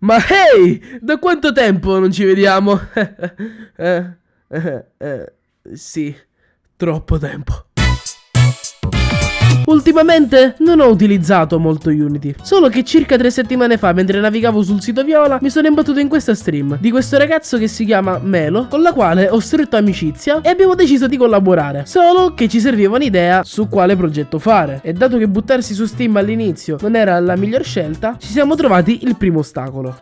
Ma hey, da quanto tempo non ci vediamo? Sì, troppo tempo. Ultimamente non ho utilizzato molto Unity, solo che circa 3 settimane fa, mentre navigavo sul sito Viola, mi sono imbattuto in questa stream di questo ragazzo che si chiama Melo, con la quale ho stretto amicizia e abbiamo deciso di collaborare, solo che ci serviva un'idea su quale progetto fare, e dato che buttarsi su Steam all'inizio non era la miglior scelta, ci siamo trovati il primo ostacolo.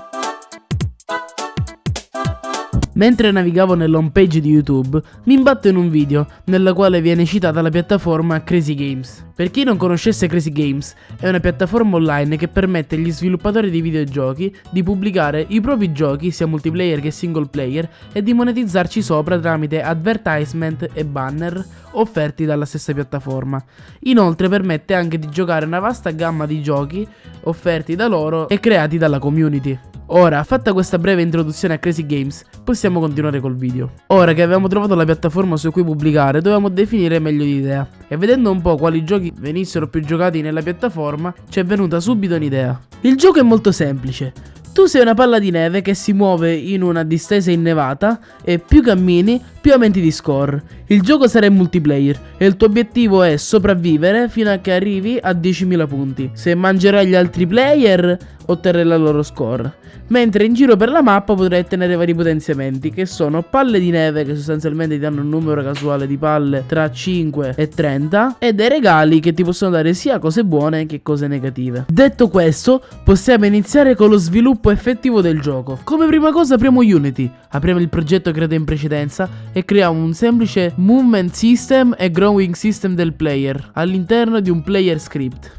Mentre navigavo nell'home page di YouTube, mi imbatto in un video nella quale viene citata la piattaforma Crazy Games. Per chi non conoscesse Crazy Games, è una piattaforma online che permette agli sviluppatori di videogiochi di pubblicare i propri giochi, sia multiplayer che single player, e di monetizzarci sopra tramite advertisement e banner offerti dalla stessa piattaforma. Inoltre permette anche di giocare una vasta gamma di giochi offerti da loro e creati dalla community. Ora, fatta questa breve introduzione a Crazy Games, possiamo continuare col video. Ora che avevamo trovato la piattaforma su cui pubblicare, dovevamo definire meglio l'idea. E vedendo un po' quali giochi venissero più giocati nella piattaforma, ci è venuta subito un'idea. Il gioco è molto semplice. Tu sei una palla di neve che si muove in una distesa innevata e più cammini, più aumenti di score. Il gioco sarà in multiplayer e il tuo obiettivo è sopravvivere fino a che arrivi a 10.000 punti. Se mangerai gli altri player, otterrai la loro score. Mentre in giro per la mappa potrai ottenere vari potenziamenti, che sono palle di neve che sostanzialmente ti danno un numero casuale di palle tra 5 e 30 e dei regali che ti possono dare sia cose buone che cose negative. Detto questo, possiamo iniziare con lo sviluppo effettivo del gioco. Come prima cosa apriamo Unity, apriamo il progetto creato in precedenza e creiamo un semplice movement system e growing system del player all'interno di un player script.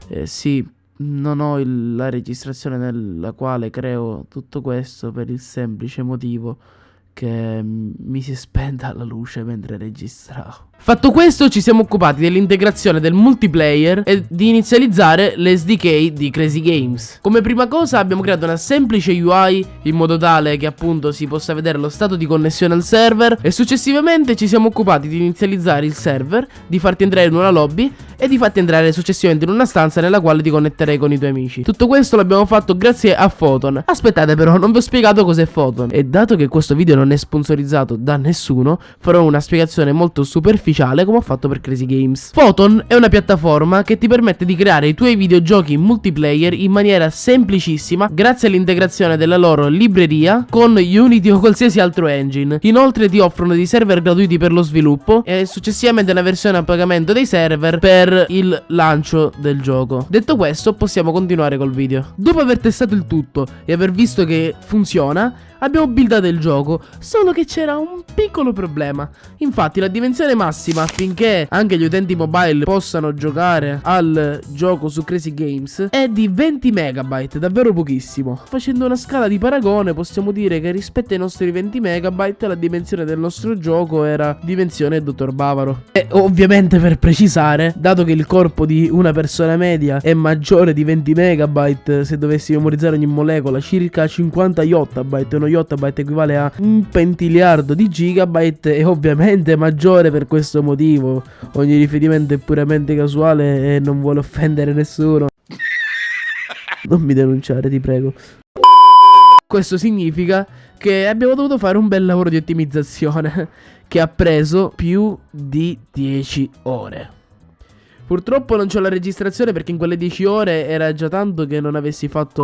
Non ho la registrazione nella quale creo tutto questo per il semplice motivo che mi si è spenta la luce mentre registravo. Fatto questo, ci siamo occupati dell'integrazione del multiplayer e di inizializzare l'SDK di Crazy Games. Come prima cosa abbiamo creato una semplice UI in modo tale che appunto si possa vedere lo stato di connessione al server, e successivamente ci siamo occupati di inizializzare il server, di farti entrare in una lobby e di farti entrare successivamente in una stanza nella quale ti connetterai con i tuoi amici. Tutto questo l'abbiamo fatto grazie a Photon. Aspettate però, non vi ho spiegato cos'è Photon, e dato che questo video non è sponsorizzato da nessuno, farò una spiegazione molto superficiale come ho fatto per Crazy Games. Photon è una piattaforma che ti permette di creare i tuoi videogiochi in multiplayer in maniera semplicissima grazie all'integrazione della loro libreria con Unity o qualsiasi altro engine. Inoltre ti offrono dei server gratuiti per lo sviluppo e successivamente una versione a pagamento dei server per il lancio del gioco. Detto questo, possiamo continuare col video. Dopo aver testato il tutto e aver visto che funziona, abbiamo buildato il gioco, solo che c'era un piccolo problema. Infatti la dimensione massima affinché anche gli utenti mobile possano giocare al gioco su Crazy Games è di 20 MB, davvero pochissimo. Facendo una scala di paragone possiamo dire che rispetto ai nostri 20 MB la dimensione del nostro gioco era dimensione Dottor Bavaro. E ovviamente, per precisare, dato che il corpo di una persona media è maggiore di 20 MB, se dovessi memorizzare ogni molecola circa 50 yottabyte, uno yottabyte equivale a un pentiliardo di gigabyte, e ovviamente maggiore per questo motivo. Ogni riferimento è puramente casuale e non vuole offendere nessuno. Non mi denunciare, ti prego. Questo significa che abbiamo dovuto fare un bel lavoro di ottimizzazione che ha preso più di 10 ore. Purtroppo non c'ho la registrazione perché in quelle 10 ore era già tanto che non avessi fatto.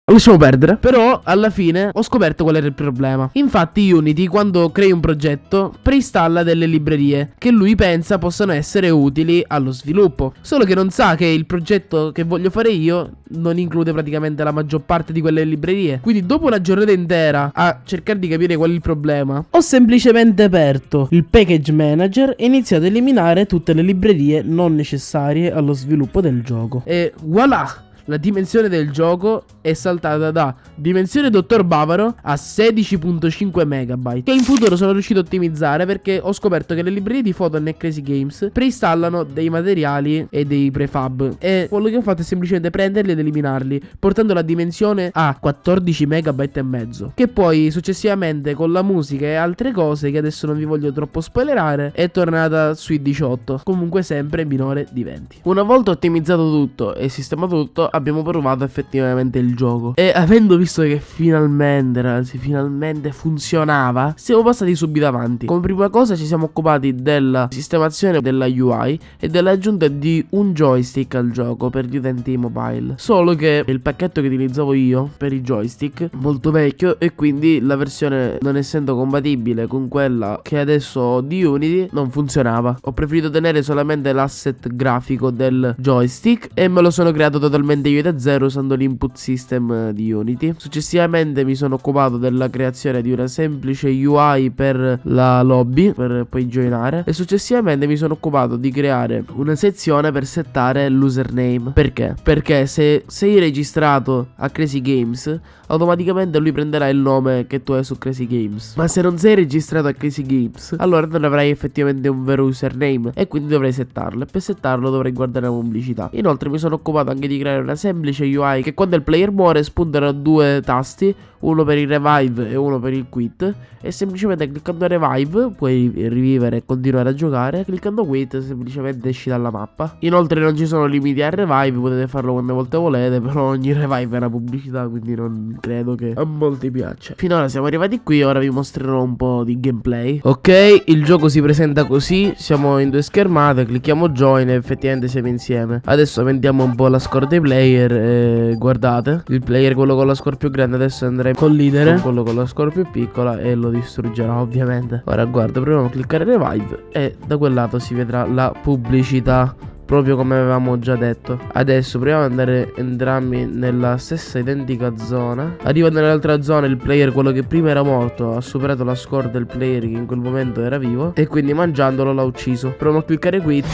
Lasciamo perdere. Però alla fine ho scoperto qual era il problema. Infatti Unity, quando crei un progetto, preinstalla delle librerie che lui pensa possano essere utili allo sviluppo. Solo che non sa che il progetto che voglio fare io non include praticamente la maggior parte di quelle librerie. Quindi dopo una giornata intera a cercare di capire qual è il problema, ho semplicemente aperto il package manager e iniziato ad eliminare tutte le librerie non necessarie allo sviluppo del gioco. E voilà! La dimensione del gioco è saltata da dimensione Dottor Bavaro a 16.5 MB, che in futuro sono riuscito a ottimizzare perché ho scoperto che le librerie di Photon e Crazy Games preinstallano dei materiali e dei prefab, e quello che ho fatto è semplicemente prenderli ed eliminarli, portando la dimensione a 14 MB e mezzo, che poi successivamente con la musica e altre cose che adesso non vi voglio troppo spoilerare è tornata sui 18, comunque sempre minore di 20. Una volta ottimizzato tutto e sistemato tutto, abbiamo provato effettivamente il gioco e avendo visto che finalmente, ragazzi, finalmente funzionava, siamo passati subito avanti. Come prima cosa ci siamo occupati della sistemazione della UI e dell'aggiunta di un joystick al gioco per gli utenti mobile. Solo che il pacchetto che utilizzavo io per i joystick è molto vecchio e quindi la versione, non essendo compatibile con quella che adesso ho di Unity, non funzionava. Ho preferito tenere solamente l'asset grafico del joystick e me lo sono creato totalmente io da zero usando l'input system di Unity. Successivamente mi sono occupato della creazione di una semplice UI per la lobby per poi joinare e successivamente mi sono occupato di creare una sezione per settare l'username. Perché? Perché se sei registrato a Crazy Games automaticamente lui prenderà il nome che tu hai su Crazy Games, ma se non sei registrato a Crazy Games allora non avrai effettivamente un vero username e quindi dovrai settarlo e per settarlo dovrai guardare la pubblicità. Inoltre mi sono occupato anche di creare una semplice UI che quando il player muore spuntano due tasti, uno per il revive e uno per il quit, e semplicemente cliccando revive puoi rivivere e continuare a giocare, cliccando quit semplicemente esci dalla mappa. Inoltre non ci sono limiti al revive, potete farlo quante volte volete, però ogni revive è una pubblicità, quindi non credo che a molti piaccia. Finora siamo arrivati qui, ora vi mostrerò un po' di gameplay. Ok, il gioco si presenta così, siamo in due schermate, clicchiamo join e effettivamente siamo insieme. Adesso vediamo un po' la score dei player e guardate, il player, quello con la score più grande, adesso andrà collidere con quello con la score più piccola e lo distruggerà ovviamente. Ora guarda, proviamo a cliccare revive e da quel lato si vedrà la pubblicità, proprio come avevamo già detto. Adesso proviamo ad andare entrambi nella stessa identica zona. Arriva nell'altra zona il player, quello che prima era morto, ha superato la score del player che in quel momento era vivo e quindi mangiandolo l'ha ucciso. Proviamo a cliccare quit.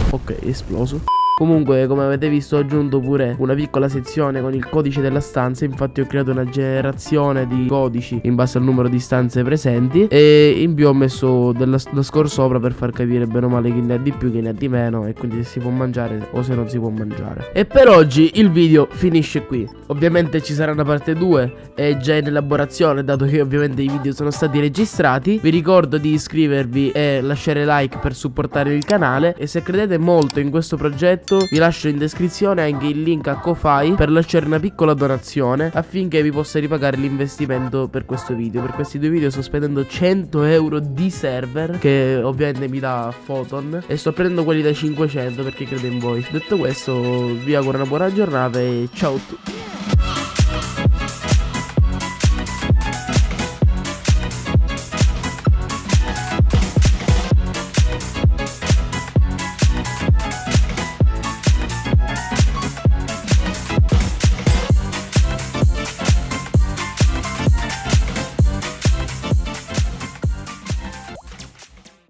Ok, è esploso. Comunque, come avete visto, ho aggiunto pure una piccola sezione con il codice della stanza. Infatti ho creato una generazione di codici in base al numero di stanze presenti e in più ho messo della score sopra per far capire bene o male chi ne ha di più, chi ne ha di meno e quindi se si può mangiare o se non si può mangiare. E per oggi il video finisce qui. Ovviamente ci sarà una parte 2, è già in elaborazione dato che ovviamente i video sono stati registrati. Vi ricordo di iscrivervi e lasciare like per supportare il canale e se credete molto in questo progetto vi lascio in descrizione anche il link a Ko-Fi per lasciare una piccola donazione affinché vi possa ripagare l'investimento per questo video. Per questi due video sto spendendo 100 euro di server che ovviamente mi dà Photon e sto prendendo quelli da 500 perché credo in voi. Detto questo vi auguro una buona giornata e ciao a tutti.